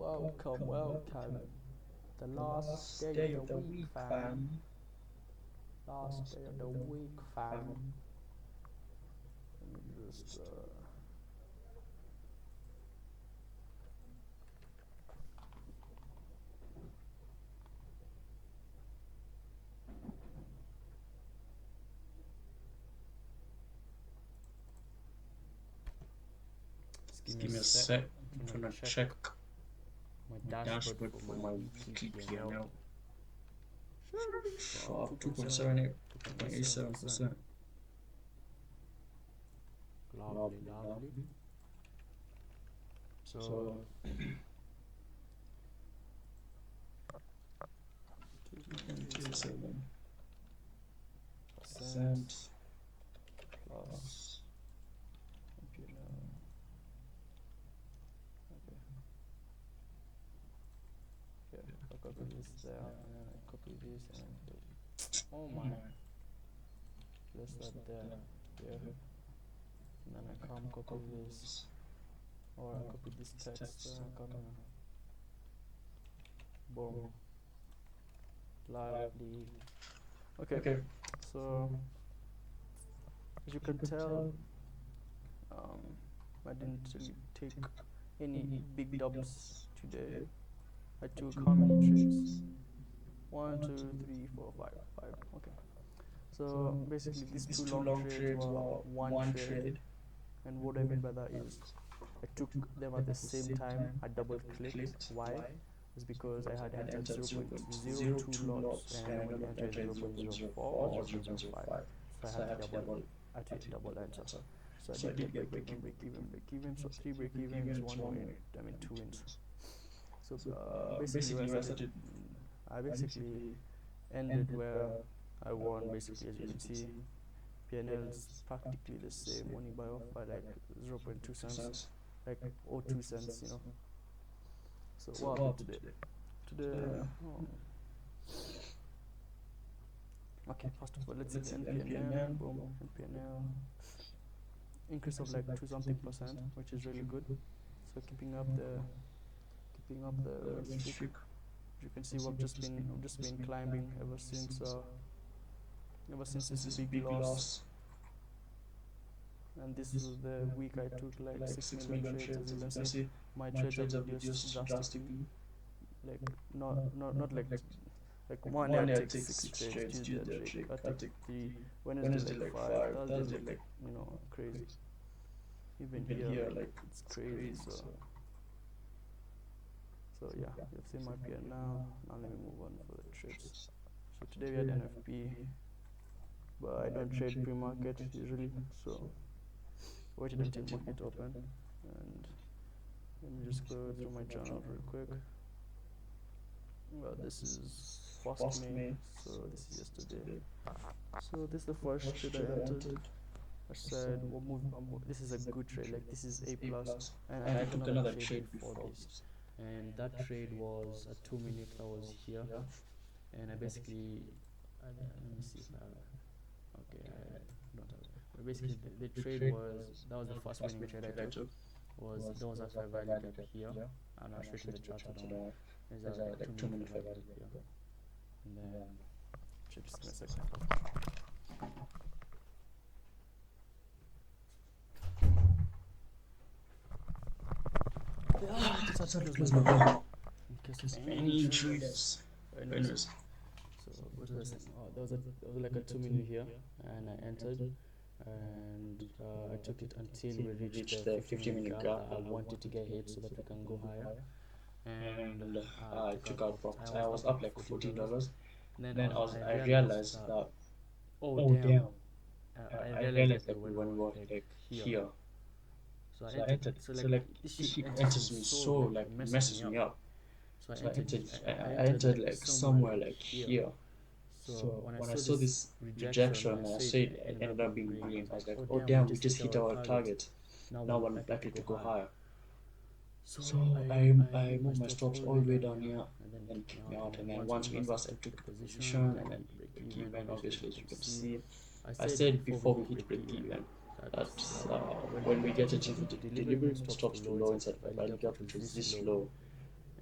Welcome, welcome. The last day of the week, fam. Last day of the week, fam. Let me just. Just give me a sec. I'm trying to check my my dashboard for my weekly P&L. Sharp 2.78, 2.87%. Lovely, lovely. So 2.87% plus P&L. Okay. Yeah, I copy this there, and then I copy this, and oh my, place that there, yeah. And then I come copy this, or I copy this text, and I come here. Boom. Lively. Okay. So as you can tell, I didn't really take any big dubs today. I took how many trades? 1, 2, 3, 4, 5. Okay. So basically, these two long trades were one trade, and what I mean by that is I took them at the same time. I double clicked. Why? It's because I had entered 0.02 lots, and I normally enter 0.04 or 0.05. So I had to double enter. So I did get break even. So 3 break evens, 1 win, 2 wins. So basically, I basically ended where I won. Basically, as you can see, PNL is practically the same, only by off by like 0.2 cents, like 0.02 cents, you know. So what happened today? Okay, first of all, let's see the NPNL. Boom, NPNL increase of like 2 something percent, which is really good. So keeping up the win streak. You can see I've just been climbing ever since this big loss. And this was the week I took like 6 million trades. As you can see, my trades have reduced drastically. Like not like Monday I take 6 trades, Tuesday I take 3, Wednesday like 5, Thursday like crazy. Even here like it's crazy. So yeah, you've seen my PR now. Now let me move on for the trades. So today we had NFP, but I don't trade pre-market usually, so waited until market open. And let me just go through my journal real quick. Well, this is 1st May, so this is yesterday. So this is the first trade I entered. I said, this is a good trade, like this is A plus, and I took another trade before this, and that trade was a 2 minute that was here, and I basically, let me see if I have, okay, I don't have, but basically the trade was, that was the first winning trade I took, there was a fair value gap here, and I'll show it in the chart down, there's a like 2 minute fair value gap here, and then, just give me a second. Just had to close my door in case of any intruders. Anyways, so what was I saying? Oh, there was like a 2 minute here, and I entered, and I took it until we reached the 50-minute gap that I wanted to get hit so that we can go higher. And I took out profits. I was up like $14. Then I realized that I realized that we went like here. So I entered. So like this shit enters me so like messes me up. So I entered like somewhere like here. So when I saw this rejection, I saw it ended up being green. I was like, oh damn, we just hit our target. Now we're likely to go higher. So I moved my stops all the way down here, and then it kicked me out. And then once we inverse, I took the position, and then break even. Obviously, as you can see, I said before we hit break even that when we get achieved the delivery stops to low inside the value gap, which was this low,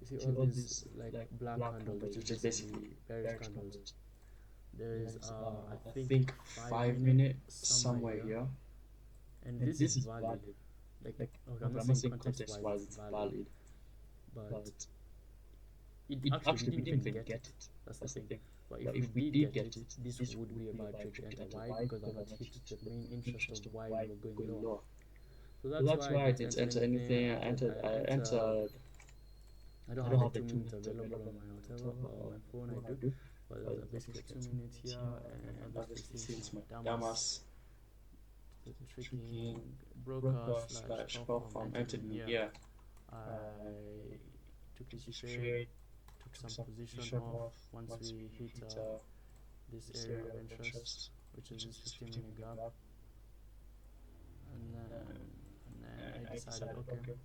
You see all these like black candles, which is basically bearish candles. There is I think 5 minute somewhere here. and this is valid. Like, okay, I'm not saying context wise it's valid, but it actually we didn't even get it. That's the thing. But if we did get it, this would be a bad trade to enter. Why? Because I'm not hit the main interest of why we were going low. So that's why I didn't enter anything. I entered. I don't have the 2 minutes available on my whatever, but on my phone I do. But there's basically 2 minutes here, and obviously since my Damas freaking broker slash call farm entered me here, I took this trade, took some position off once we hit this area of interest, which is this 15-minute gap, and then I decided, okay,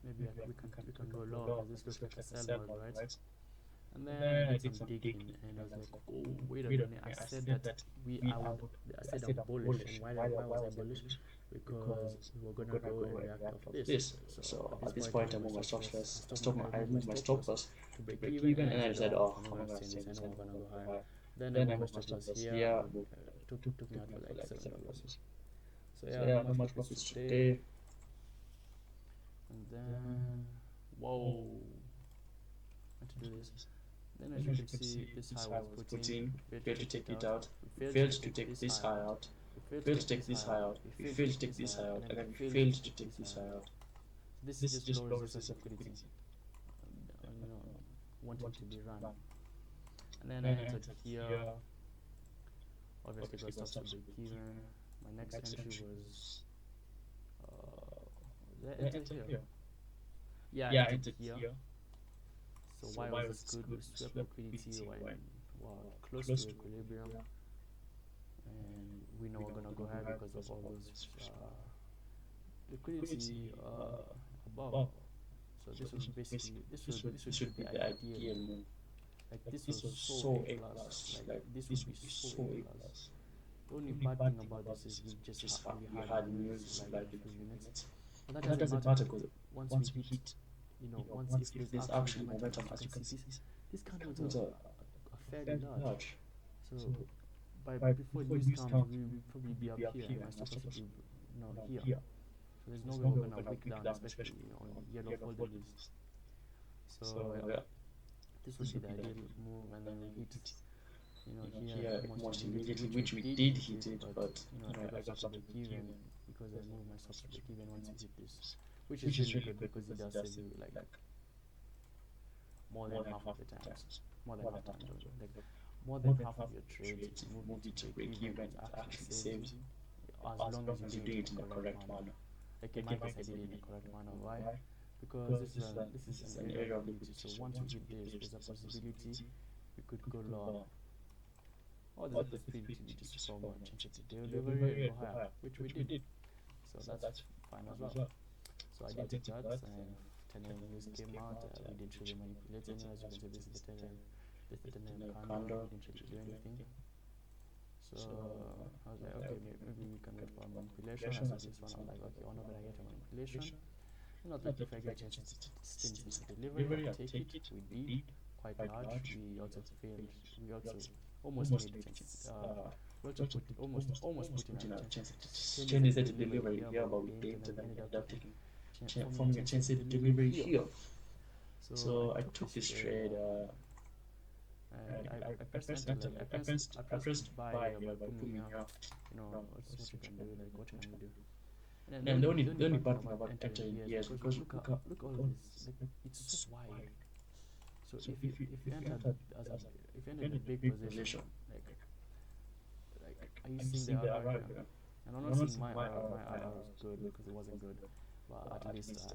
maybe we can go low because this looks like a sell board, right? And then I did some digging, and I was like, oh, wait a minute, I said that I said I'm bullish, and why was I bullish? Because we were gonna go and react off this. So at this point, I moved my stop loss. I moved my stop loss to break even, and I said, oh, I'm gonna stay this, I'm gonna go higher. Then I moved my stop loss here, took me out for like $7. So yeah, how much profits today? And then, whoa, I had to do this. Then as you can see, this high was put in, we failed to take it out, we failed to take this high out, we failed to take this high out, we failed to take this high out, and then we failed to take this high out. This is just low resistance liquidity, you know, wanting to be run. And then I entered here, obviously got stopped to break even. My next entry was, I entered here. Yeah, I entered here. So why was this good? We swept liquidity when close to equilibrium, and we know we're gonna go high because of all those liquidity above. So this was basically this should be the ideal move. Like this was so A plus. Like this would be so A plus. The only bad thing about this is we had news like in a few minutes, but that doesn't matter because once we hit, you know, once if there's actually momentum, as you can see, these candles are fairly large. So before news comes, we will probably be up here, and my stop loss will be here. So there's no way we're gonna wick down, especially on yellow folder leaves. So yeah, this would be the ideal move, and then we hit, here almost immediately, which we did hit it, but I got something to break even because I moved my stop to break even once we hit this. Which is really good because it does save you like more than half of the times. More than half of your trades, moving to break even, it actually saves you as long as you do it in the correct manner. Like in my case, I did it in the correct manner. Why? Because this is an area of liquidity. So once we hit this, there's a possibility we could go lower. Or there's a possibility we just strong and change it to delivery and go higher, which we did. So that's fine as well. So I did that, and 10 news came out. We didn't really manipulate any. As you can see, this is the 10 candle. We didn't really do anything. So I was like, okay, maybe we can wait for a manipulation. I saw this one. I was like, okay, we're not gonna get a manipulation. Not like if I get a chance to stint this delivery, I'll take it. We did quite large. We also failed. We also almost made chances. We also almost put in our chances. Change is the delivery here, but we didn't, and then we ended up taking forming a chance at delivery here. So I took this trade. I pressed buy by putting me up. What's what you can do, like what can we do? And the only bad thing about entering here is because look all this, like it's so wide. So if you enter a big position, like are you seeing the RR here? And I'm not seeing my RR was good because it wasn't good, but at least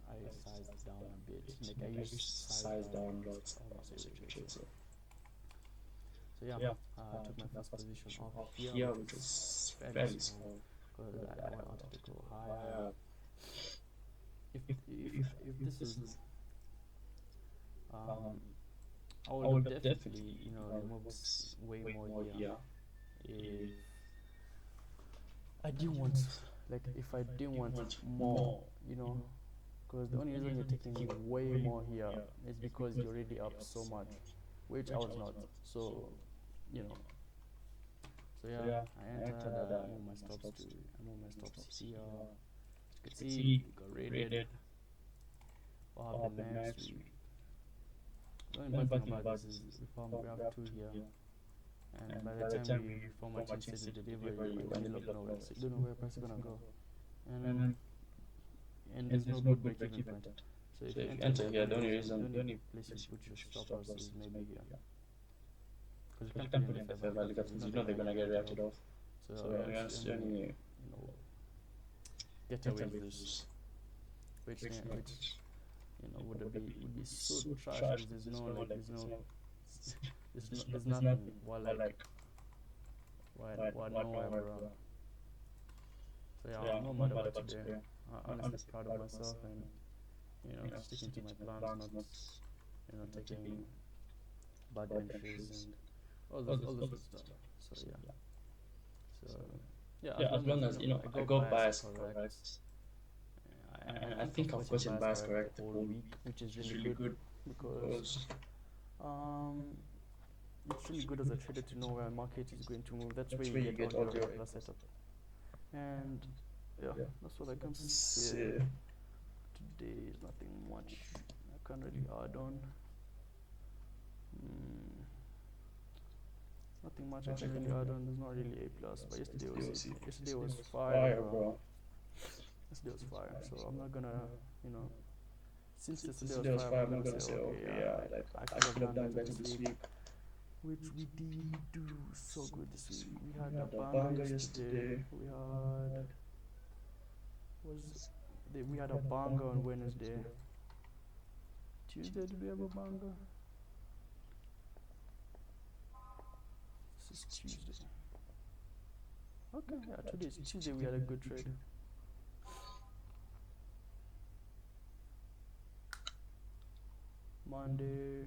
I sized down a bit. Like I used size down lots almost every trade. So yeah, I took my first position off here, which was fairly small because I wanted to go higher. If this is I would have definitely removed way more here if I didn't want, like if I didn't want more, because the only reason you're taking way more here is because you're already up so much, which I was not. So So yeah, I entered. I moved my stops here. You could see we got raided. What happened next? The only bad thing about this is we have two here, and by the time we form a change to delivery, we're in the middle of nowhere, so you don't know where the price is gonna go, and there's no good break-even point. So if you enter here, the only place you put your stop loss is maybe here, because you can't put it in the fair value because you know they're gonna get reacted off. So you only get away with this, which would be so trash because there's nothing while nowhere, bro. So yeah, I'm not mad about it today. I'm honestly proud of myself and sticking to my plans, not taking bad entries and all this good stuff. So yeah, as long as I got bias correct. And I think I've gotten bias correct the whole week, which is really good because it's really good as a trader to know where a market is going to move. That's where you get all your regular setup. And yeah, that's what I can say. Today is nothing much I can't really add on. Nothing much I can really add on. There's not really A plus, but yesterday was fire, bro. Yesterday was fire, so I'm not gonna, since yesterday was fire, I'm not gonna say, okay, yeah, I could have done better this week, which we did do so good this week. We had a banger yesterday. We had a banger on Wednesday. Tuesday, did we have a banger? This is Tuesday. Okay, yeah, today is Tuesday. We had a good trade. Monday,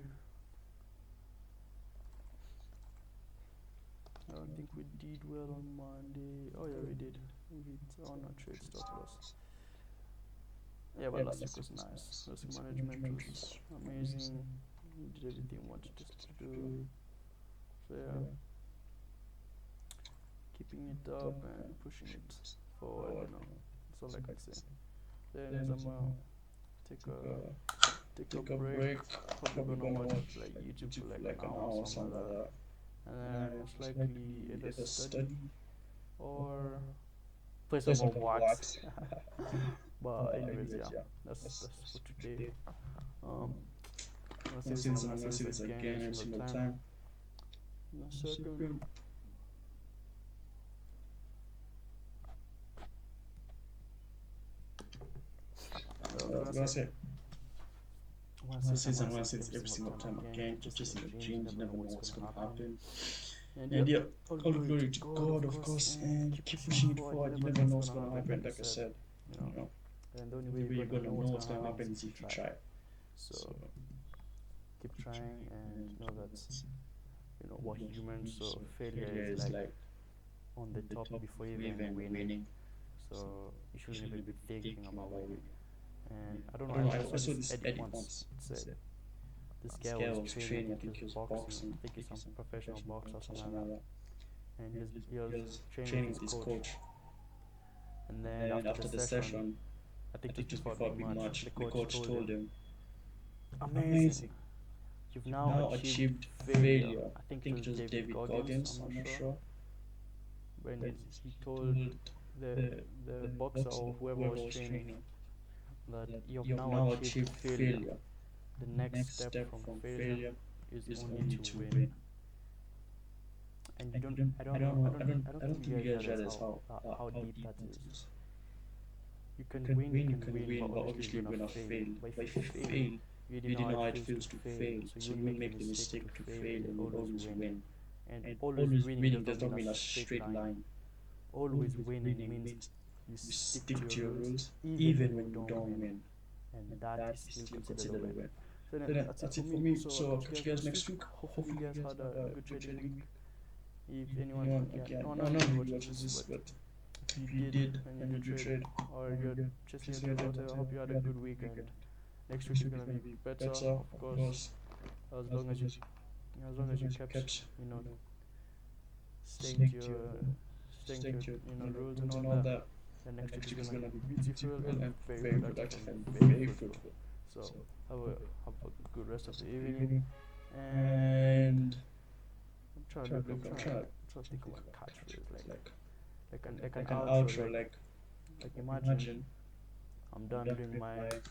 I don't think we did well on Monday. Oh yeah, we did. We hit on our trade stop loss. Yeah, but last week was nice. Risk management was amazing. We did everything we wanted us to do. So yeah, keeping it up and pushing it forward. That's all I can say. Then Samuel, take a break. Probably gonna watch like YouTube for like an hour or something like that. And then most likely either study or play some more wax. But anyways, yeah, that's for today. I'm gonna say this again every single time. In a second. I want to say this every single time again, just in your dreams, you never know what's going to happen. And yeah, all glory to God, of course, and keep pushing it forward. You never know what's going to happen, like I said, And the only way you're going to know what's going to happen is if you try. So keep trying and know that, we're humans, so failure is like on the top before even winning. So you shouldn't even be thinking about winning. And I don't know, I saw this edit once. It said this guy was training, I think he was boxing, I think he's some professional boxer or something like that. And he was training with his coach. And then after the session, I think just before a big match, the coach told him, amazing, you've now achieved failure. I think it was David Goggins, I'm not sure. When he told the boxer or whoever was training that you've now achieved failure. The next step from failure is only to win. And I don't think you guys realize how deep that is. You can win, but obviously you're gonna fail. But if you fail, you didn't know how it feels to fail, so you won't make the mistake to fail and you always win. And always winning does not mean a straight line. Always winning means you stick to your rules even when you don't win. And that is still considered a win. So that's it for me. So I'll catch you guys next week. Hopefully you guys had a good trading week. If anyone, no one really watches this, but if you did and you do trade or you're chasing your dreams out there, I hope you had a good week and next week is gonna be better, of course. As long as you kept, staying to your rules and all that. The next week is gonna be beautiful and very very productive productive and and very very fruitful. fruitful. So So have a good rest of the evening. evening, And and I'm trying trying to to look, I'm trying to think of think a of a catchphrase catchphrase like an like an outro. outro, Like like imagine I'm I'm done done doing with my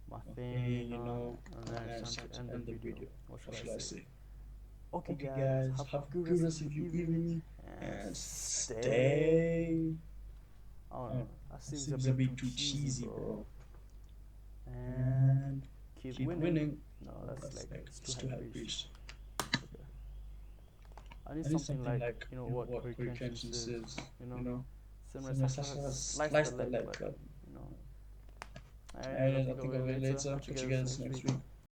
my thing, thing, and then and then it's it's time time to to end the end the video. video. What What shall shall I I say? say? Okay, Okay, guys, guys, have a have a good good rest rest of of your your evening evening and and stay. stay. I don't know. That seems Seems a a bit bit too too cheesy, cheesy, bro. bro. And And keep keep winning. winning. No, No, that's that's like like it's too it's high too high pitched. pitched. Okay. I need I need something something like like what what Hurricane Hurricane says. says, You know, you know. similar Similar such such as as slice the slice the leg, leg, but but you know. I Alright, I'll think think of of it it later. later. Catch you Catch you guys guys next next week. week.